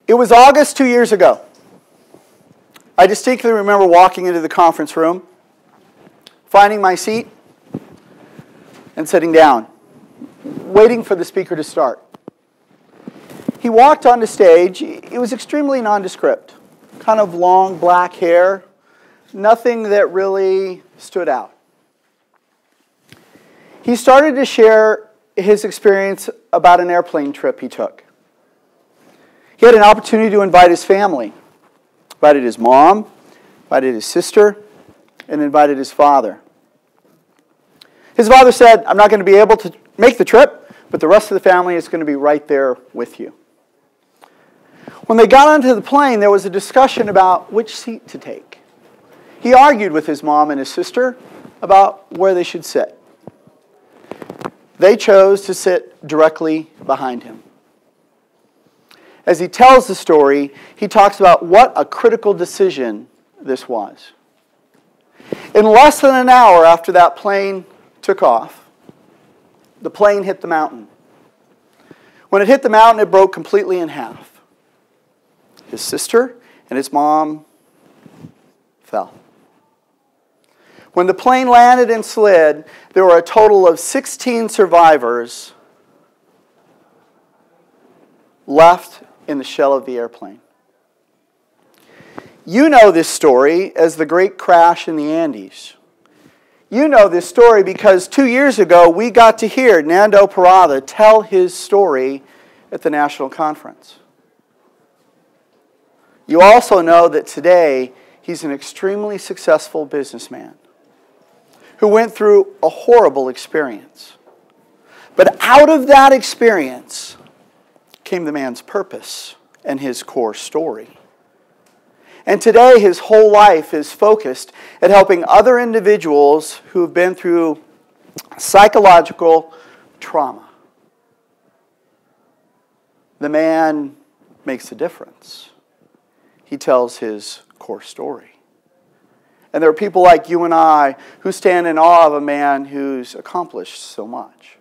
It was August 2 years ago. I distinctly remember walking into the conference room, finding my seat, and sitting down, waiting for the speaker to start. He walked onto stage. It was extremely nondescript, kind of long black hair, nothing that really stood out. He started to share his experience about an airplane trip he took. He had an opportunity to invite his family, invited his mom, invited his sister, and invited his father. His father said, "I'm not going to be able to make the trip, but the rest of the family is going to be right there with you." When they got onto the plane, there was a discussion about which seat to take. He argued with his mom and his sister about where they should sit. They chose to sit directly behind him. As he tells the story, he talks about what a critical decision this was. In less than an hour after that plane took off, the plane hit the mountain. When it hit the mountain, it broke completely in half. His sister and his mom fell. When the plane landed and slid, there were a total of 16 survivors left in the shell of the airplane. You know this story as the great crash in the Andes. You know this story because 2 years ago we got to hear Nando Parada tell his story at the national conference. You also know that today he's an extremely successful businessman who went through a horrible experience. But out of that experience came the man's purpose and his core story. And today his whole life is focused at helping other individuals who have been through psychological trauma. The man makes a difference. He tells his core story. And there are people like you and I who stand in awe of a man who's accomplished so much.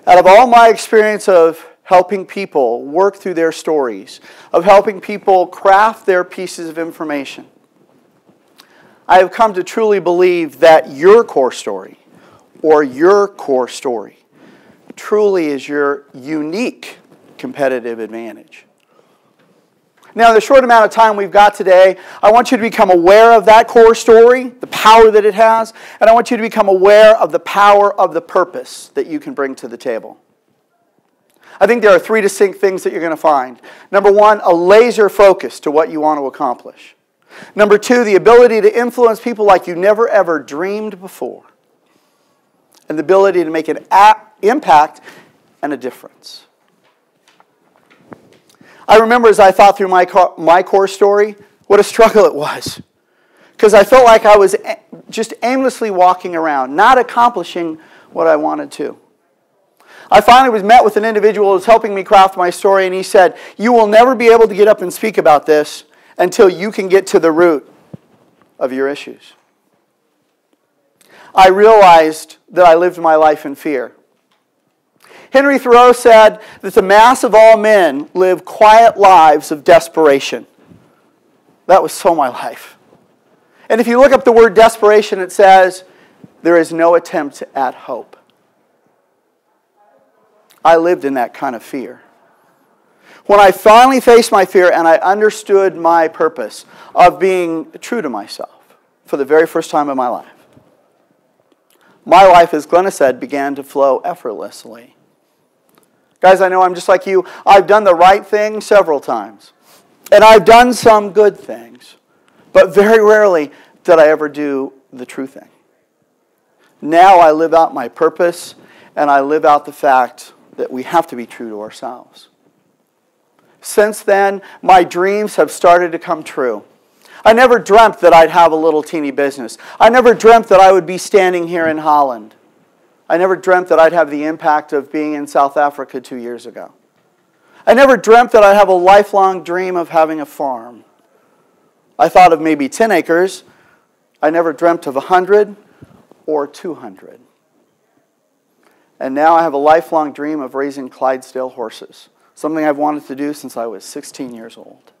Out of all my experience of helping people work through their stories, of helping people craft their pieces of information, I have come to truly believe that your core story, or your core story, truly is your unique competitive advantage. Now, in the short amount of time we've got today, I want you to become aware of that core story, the power that it has, and I want you to become aware of the power of the purpose that you can bring to the table. I think there are three distinct things that you're going to find. Number one, a laser focus to what you want to accomplish. Number two, the ability to influence people like you never ever dreamed before. And the ability to make an impact and a difference. I remember as I thought through my core story, what a struggle it was. Because I felt like I was just aimlessly walking around, not accomplishing what I wanted to. I finally was met with an individual who was helping me craft my story, and he said, "You will never be able to get up and speak about this until you can get to the root of your issues." I realized that I lived my life in fear. Henry Thoreau said that the mass of all men live quiet lives of desperation. That was so my life. And if you look up the word desperation, it says, there is no attempt at hope. I lived in that kind of fear. When I finally faced my fear and I understood my purpose of being true to myself for the very first time in my life, as Glenna said, began to flow effortlessly. Guys, I know I'm just like you. I've done the right thing several times. And I've done some good things. But very rarely did I ever do the true thing. Now I live out my purpose, and I live out the fact that we have to be true to ourselves. Since then, my dreams have started to come true. I never dreamt that I'd have a little teeny business. I never dreamt that I would be standing here in Holland. I never dreamt that I'd have the impact of being in South Africa 2 years ago. I never dreamt that I'd have a lifelong dream of having a farm. I thought of maybe 10 acres. I never dreamt of 100 or 200. And now I have a lifelong dream of raising Clydesdale horses. Something I've wanted to do since I was 16 years old.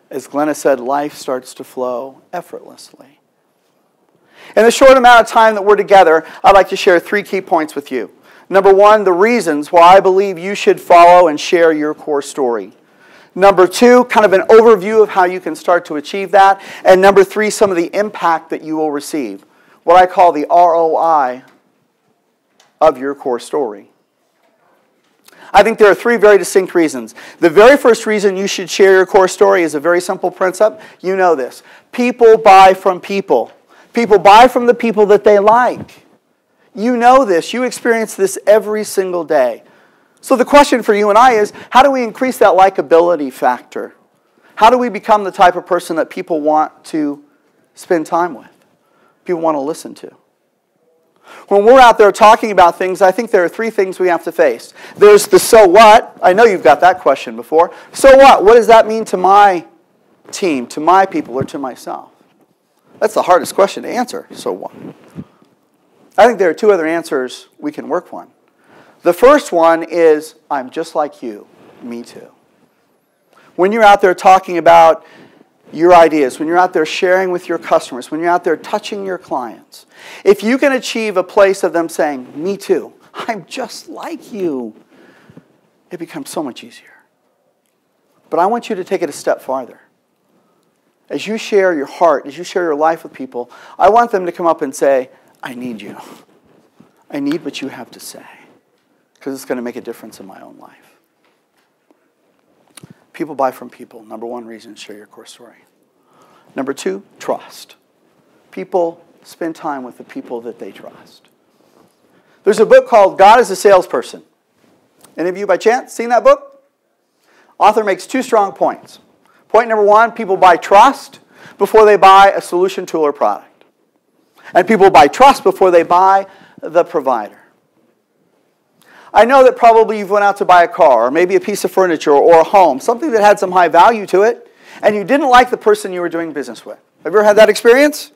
As Glenna said, life starts to flow effortlessly. In the short amount of time that we're together, I'd like to share 3 key points with you. Number 1, the reasons why I believe you should follow and share your core story. Number 2, kind of an overview of how you can start to achieve that. And number 3, some of the impact that you will receive. What I call the ROI of your core story. I think there are 3 very distinct reasons. The very first reason you should share your core story is a very simple principle. You know this. People buy from people. People buy from the people that they like. You know this. You experience this every single day. So the question for you and I is, how do we increase that likability factor? How do we become the type of person that people want to spend time with? People want to listen to? When we're out there talking about things, I think there are 3 things we have to face. There's the so what. I know you've got that question before. So what? What does that mean to my team, to my people, or to myself? That's the hardest question to answer. So what? I think there are 2 other answers we can work on. The first one is, I'm just like you. Me too. When you're out there talking about your ideas, when you're out there sharing with your customers, when you're out there touching your clients, if you can achieve a place of them saying, me too, I'm just like you, it becomes so much easier. But I want you to take it a step farther. As you share your heart, as you share your life with people, I want them to come up and say, I need you. I need what you have to say, because it's going to make a difference in my own life. People buy from people. Number 1 reason, share your core story. Number 2, trust. People spend time with the people that they trust. There's a book called God is a Salesperson. Any of you by chance seen that book? Author makes 2 strong points. Point number 1, people buy trust before they buy a solution, tool, or product. And people buy trust before they buy the provider. I know that probably you've went out to buy a car, or maybe a piece of furniture, or a home, something that had some high value to it, and you didn't like the person you were doing business with. Have you ever had that experience?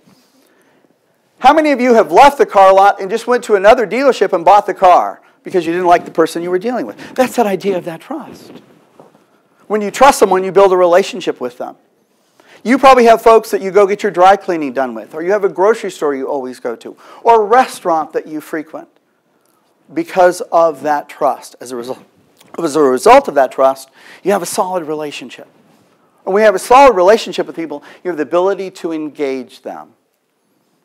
How many of you have left the car lot and just went to another dealership and bought the car because you didn't like the person you were dealing with? That's that idea of that trust. When you trust someone, you build a relationship with them. You probably have folks that you go get your dry cleaning done with, or you have a grocery store you always go to, or a restaurant that you frequent. Because of that trust. As a result of that trust, you have a solid relationship. When we have a solid relationship with people, you have the ability to engage them.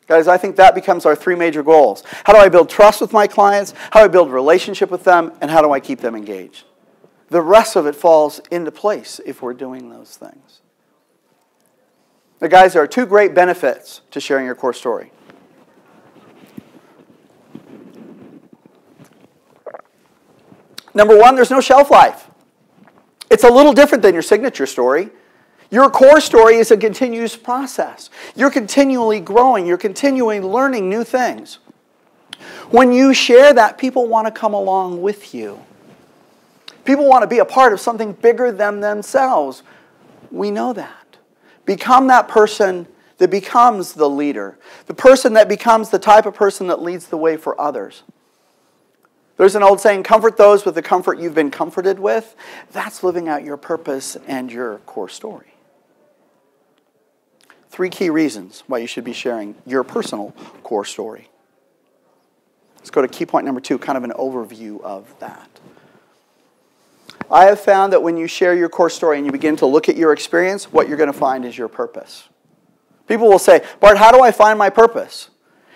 Guys, I think that becomes our 3 major goals. How do I build trust with my clients? How do I build a relationship with them? And how do I keep them engaged? The rest of it falls into place if we're doing those things. Now, guys, there are 2 great benefits to sharing your core story. Number 1, there's no shelf life. It's a little different than your signature story. Your core story is a continuous process. You're continually growing. You're continually learning new things. When you share that, people want to come along with you. People want to be a part of something bigger than themselves. We know that. Become that person that becomes the leader. The person that becomes the type of person that leads the way for others. There's an old saying, comfort those with the comfort you've been comforted with. That's living out your purpose and your core story. 3 key reasons why you should be sharing your personal core story. Let's go to key point number 2, kind of an overview of that. I have found that when you share your core story and you begin to look at your experience, what you're going to find is your purpose. People will say, Bart, how do I find my purpose?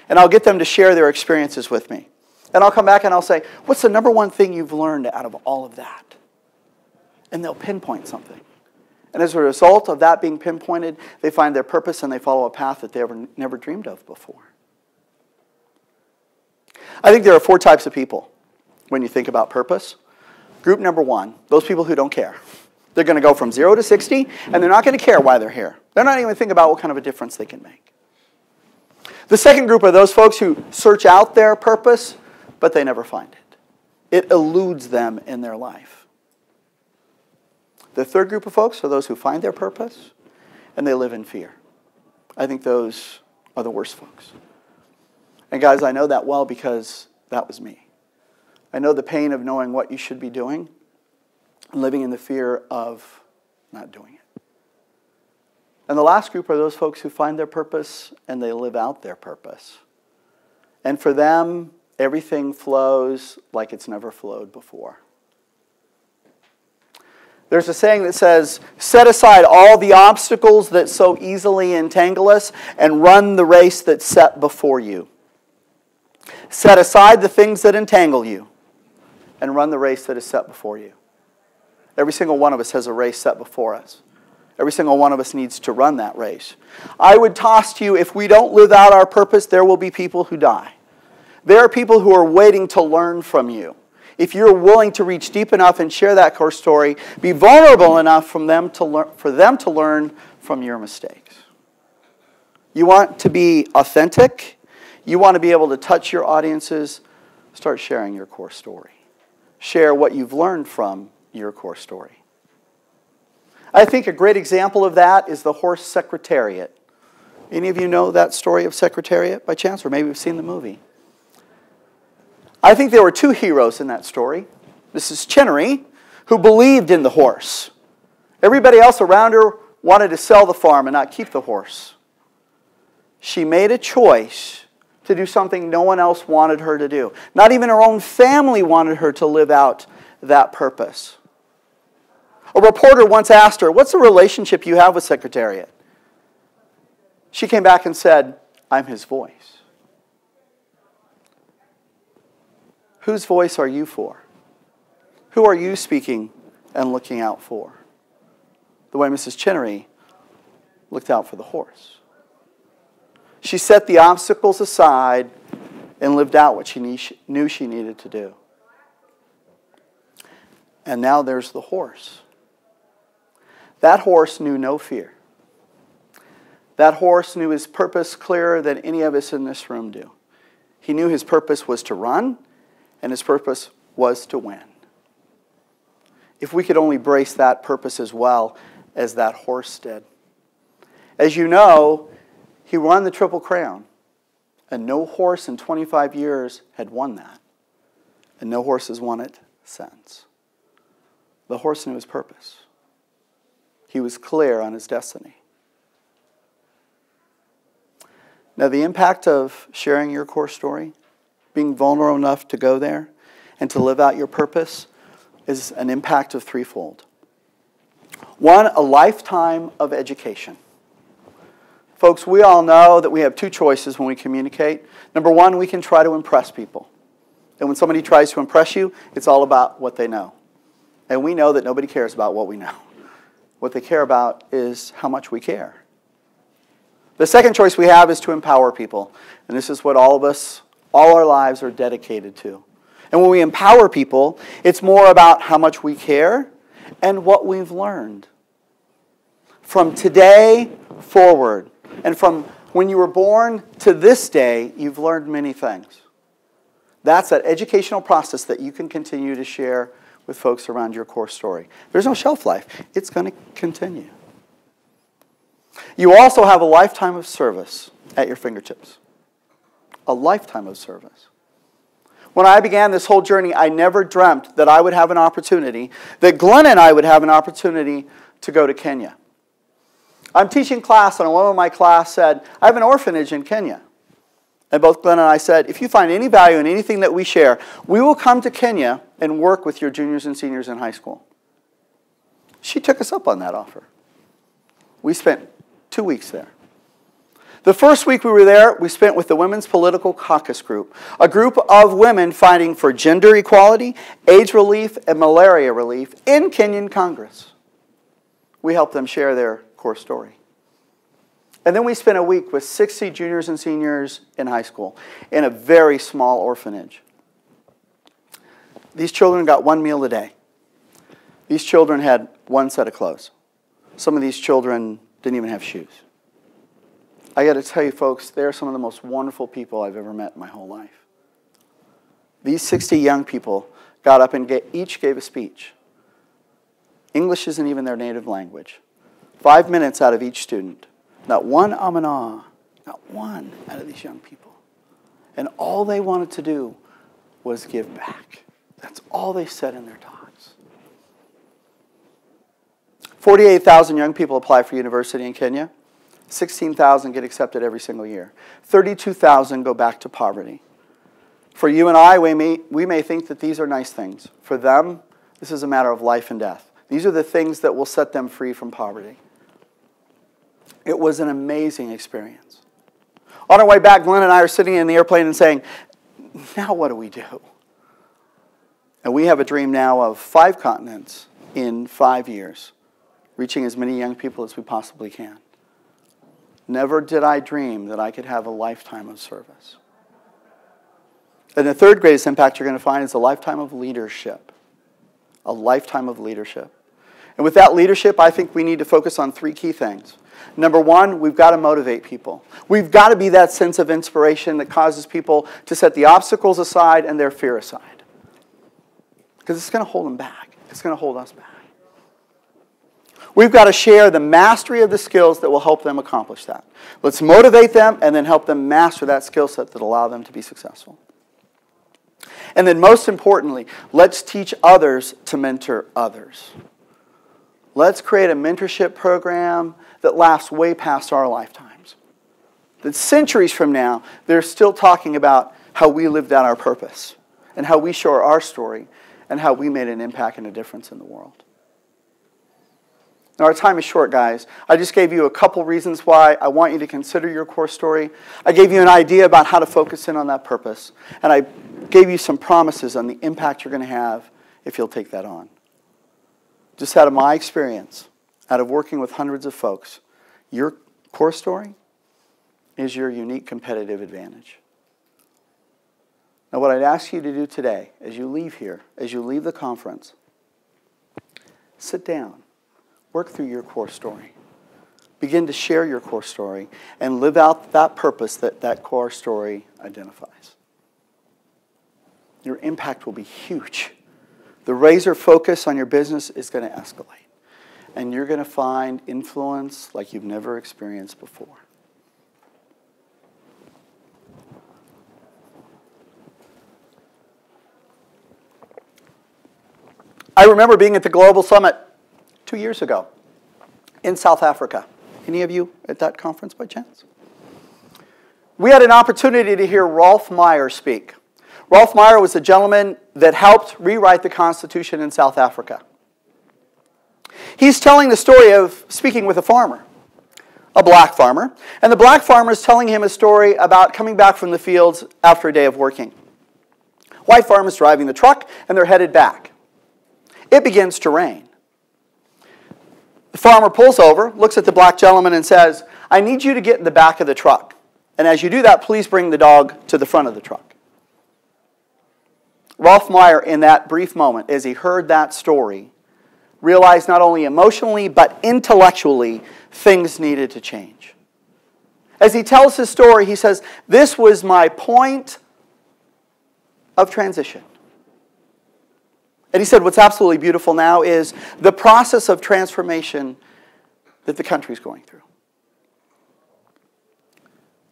And I'll get them to share their experiences with me. And I'll come back and I'll say, what's the number 1 thing you've learned out of all of that? And they'll pinpoint something. And as a result of that being pinpointed, they find their purpose and they follow a path that they never dreamed of before. I think there are 4 types of people when you think about purpose. Group number 1, those people who don't care. They're going to go from 0 to 60, and they're not going to care why they're here. They're not even thinking about what kind of a difference they can make. The second group are those folks who search out their purpose, but they never find it. It eludes them in their life. The third group of folks are those who find their purpose, and they live in fear. I think those are the worst folks. And guys, I know that well because that was me. I know the pain of knowing what you should be doing and living in the fear of not doing it. And the last group are those folks who find their purpose and they live out their purpose. And for them, everything flows like it's never flowed before. There's a saying that says, set aside all the obstacles that so easily entangle us and run the race that's set before you. Set aside the things that entangle you and run the race that is set before you. Every single one of us has a race set before us. Every single one of us needs to run that race. I would toss to you, if we don't live out our purpose, there will be people who die. There are people who are waiting to learn from you. If you're willing to reach deep enough and share that core story, be vulnerable enough for them to learn from your mistakes. You want to be authentic. You want to be able to touch your audiences. Start sharing your core story. Share what you've learned from your core story. I think a great example of that is the horse Secretariat. Any of you know that story of Secretariat by chance? Or maybe you've seen the movie. I think there were two heroes in that story. Mrs. Chinnery, who believed in the horse. Everybody else around her wanted to sell the farm and not keep the horse. She made a choice to do something no one else wanted her to do. Not even her own family wanted her to live out that purpose. A reporter once asked her, what's the relationship you have with Secretariat? She came back and said, I'm his voice. Whose voice are you for? Who are you speaking and looking out for? The way Mrs. Chinnery looked out for the horse. She set the obstacles aside and lived out what she knew she needed to do. And now there's the horse. That horse knew no fear. That horse knew his purpose clearer than any of us in this room do. He knew his purpose was to run, and his purpose was to win. If we could only brace that purpose as well as that horse did. As you know, he won the Triple Crown, and no horse in 25 years had won that. And no horse has won it since. The horse knew his purpose. He was clear on his destiny. Now, the impact of sharing your core story, being vulnerable enough to go there and to live out your purpose, is an impact of threefold. One, a lifetime of education. Folks, we all know that we have two choices when we communicate. Number one, we can try to impress people. And when somebody tries to impress you, it's all about what they know. And we know that nobody cares about what we know. What they care about is how much we care. The second choice we have is to empower people. And this is what all of us, all our lives are dedicated to. And when we empower people, it's more about how much we care and what we've learned. From today forward, and from when you were born to this day, you've learned many things. That's that educational process that you can continue to share with folks around your core story. There's no shelf life. It's going to continue. You also have a lifetime of service at your fingertips. A lifetime of service. When I began this whole journey, I never dreamt that I would have an opportunity, that Glenn and I would have an opportunity to go to Kenya. I'm teaching class, and one of my class said, I have an orphanage in Kenya. And both Glenn and I said, if you find any value in anything that we share, we will come to Kenya and work with your juniors and seniors in high school. She took us up on that offer. We spent 2 weeks there. The first week we were there, we spent with the Women's Political Caucus Group, a group of women fighting for gender equality, AIDS relief, and malaria relief in Kenyan Congress. We helped them share their core story. And then we spent a week with 60 juniors and seniors in high school in a very small orphanage. These children got one meal a day. These children had one set of clothes. Some of these children didn't even have shoes. I got to tell you, folks, they're some of the most wonderful people I've ever met in my whole life. These 60 young people got up and each gave a speech. English isn't even their native language. 5 minutes out of each student. Not one not one out of these young people. And all they wanted to do was give back. That's all they said in their talks. 48,000 young people apply for university in Kenya. 16,000 get accepted every single year. 32,000 go back to poverty. For you and I, we may think that these are nice things. For them, this is a matter of life and death. These are the things that will set them free from poverty. It was an amazing experience. On our way back, Glenn and I are sitting in the airplane and saying, now what do we do? And we have a dream now of 5 continents in 5 years, reaching as many young people as we possibly can. Never did I dream that I could have a lifetime of service. And the third greatest impact you're going to find is a lifetime of leadership. A lifetime of leadership. And with that leadership, I think we need to focus on 3 key things. Number 1, we've got to motivate people. We've got to be that sense of inspiration that causes people to set the obstacles aside and their fear aside. Because it's going to hold them back. It's going to hold us back. We've got to share the mastery of the skills that will help them accomplish that. Let's motivate them and then help them master that skill set that allow them to be successful. And then most importantly, let's teach others to mentor others. Let's create a mentorship program that lasts way past our lifetimes. That centuries from now, they're still talking about how we lived out our purpose and how we share our story and how we made an impact and a difference in the world. Now, our time is short, guys. I just gave you a couple reasons why I want you to consider your core story. I gave you an idea about how to focus in on that purpose. And I gave you some promises on the impact you're going to have if you'll take that on. Just out of my experience, out of working with hundreds of folks, your core story is your unique competitive advantage. Now, what I'd ask you to do today, as you leave here, as you leave the conference, sit down. Work through your core story. Begin to share your core story and live out that purpose that that core story identifies. Your impact will be huge. The razor focus on your business is going to escalate. And you're going to find influence like you've never experienced before. I remember being at the Global Summit 2 years ago in South Africa. Any of you at that conference by chance? We had an opportunity to hear Rolf Meyer speak. Rolf Meyer was the gentleman that helped rewrite the Constitution in South Africa. He's telling the story of speaking with a farmer, a black farmer, and the black farmer is telling him a story about coming back from the fields after a day of working. White farmer's driving the truck, and they're headed back. It begins to rain. The farmer pulls over, looks at the black gentleman and says, I need you to get in the back of the truck. And as you do that, please bring the dog to the front of the truck. Rolf Meyer, in that brief moment, as he heard that story, realized not only emotionally, but intellectually, things needed to change. As he tells his story, he says, this was my point of transition. And he said, what's absolutely beautiful now is the process of transformation that the country's going through.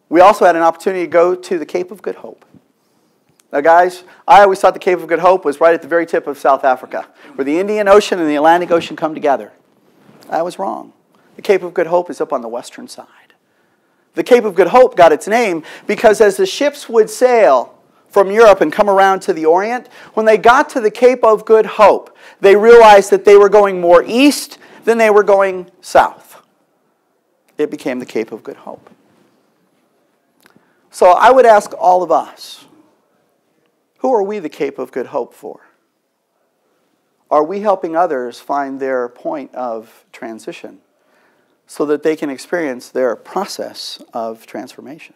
We also had an opportunity to go to the Cape of Good Hope. Now, guys, I always thought the Cape of Good Hope was right at the very tip of South Africa, where the Indian Ocean and the Atlantic Ocean come together. I was wrong. The Cape of Good Hope is up on the western side. The Cape of Good Hope got its name because as the ships would sail from Europe and come around to the Orient, when they got to the Cape of Good Hope, they realized that they were going more east than they were going south. It became the Cape of Good Hope. So I would ask all of us, who are we the Cape of Good Hope for? Are we helping others find their point of transition so that they can experience their process of transformation?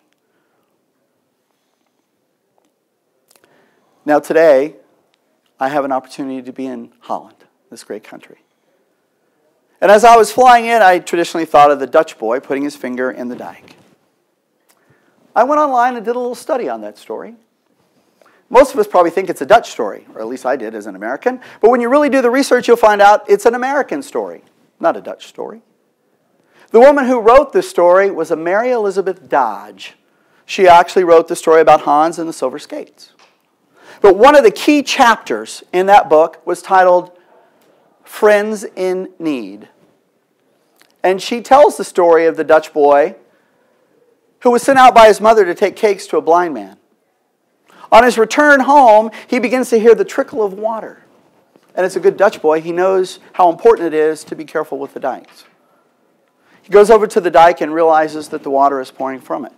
Now today, I have an opportunity to be in Holland, this great country. And as I was flying in, I traditionally thought of the Dutch boy putting his finger in the dike. I went online and did a little study on that story. Most of us probably think it's a Dutch story, or at least I did as an American. But when you really do the research, you'll find out it's an American story, not a Dutch story. The woman who wrote this story was a Mary Elizabeth Dodge. She actually wrote the story about Hans and the Silver Skates. But one of the key chapters in that book was titled Friends in Need. And she tells the story of the Dutch boy who was sent out by his mother to take cakes to a blind man. On his return home, he begins to hear the trickle of water. And as a good Dutch boy, he knows how important it is to be careful with the dikes. He goes over to the dike and realizes that the water is pouring from it.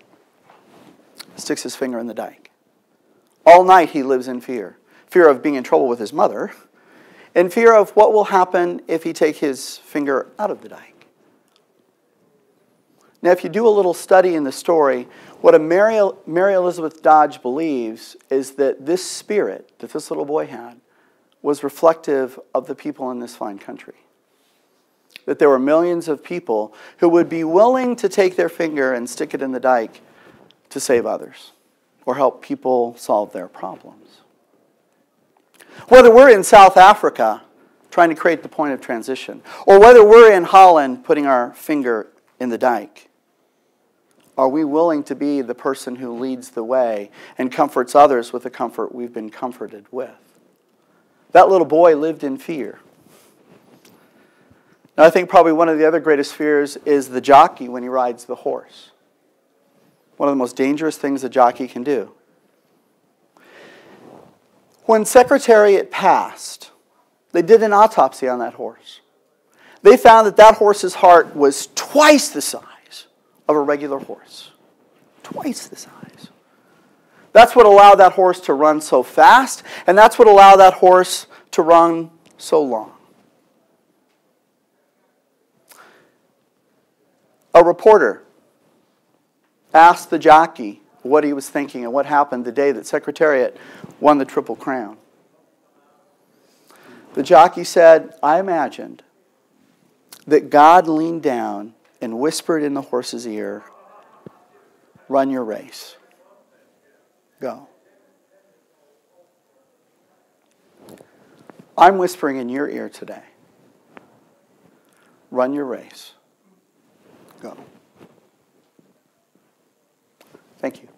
Sticks his finger in the dike. All night he lives in fear. Fear of being in trouble with his mother, and fear of what will happen if he takes his finger out of the dike. Now, if you do a little study in the story, what Mary Elizabeth Dodge believes is that this spirit that this little boy had was reflective of the people in this fine country. That there were millions of people who would be willing to take their finger and stick it in the dike to save others or help people solve their problems. Whether we're in South Africa trying to create the point of transition, or whether we're in Holland putting our finger in the dike, are we willing to be the person who leads the way and comforts others with the comfort we've been comforted with? That little boy lived in fear. Now, I think probably one of the other greatest fears is the jockey when he rides the horse. One of the most dangerous things a jockey can do. When Secretariat passed, they did an autopsy on that horse. They found that that horse's heart was twice the size of a regular horse. Twice the size. That's what allowed that horse to run so fast, and that's what allowed that horse to run so long. A reporter asked the jockey what he was thinking and what happened the day that Secretariat won the Triple Crown. The jockey said, "I imagined that God leaned down and whispered in the horse's ear, 'Run your race. Go.'" I'm whispering in your ear today, run your race. Go. Thank you.